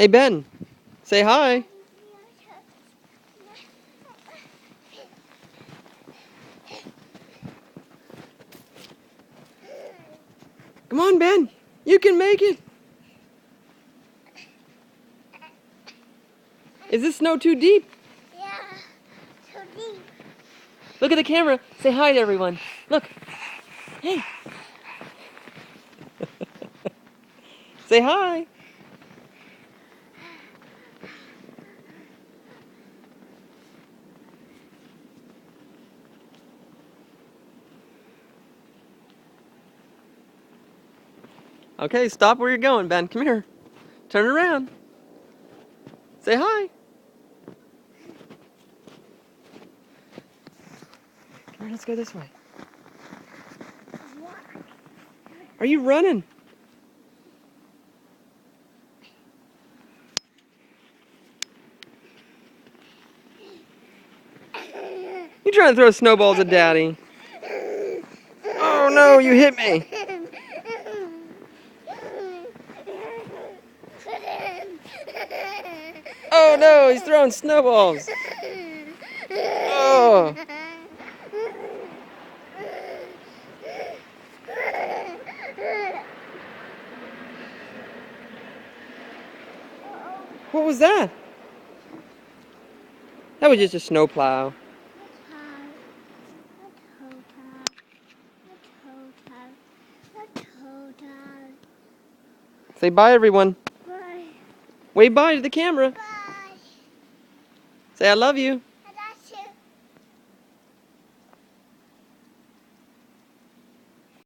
Hey Ben, say hi. Come on, Ben. You can make it. Is this snow too deep? Yeah, too deep. Look at the camera. Say hi to everyone. Look. Hey. Say hi. Okay, stop where you're going, Ben. Come here. Turn around. Say hi. Come on, let's go this way. Are you running? You trying to throw snowballs at Daddy? Oh no, you hit me. Oh no, he's throwing snowballs. Oh. What was that? That was just a snowplow. Say bye, everyone. Bye. Wave bye to the camera. Bye. Say I love you.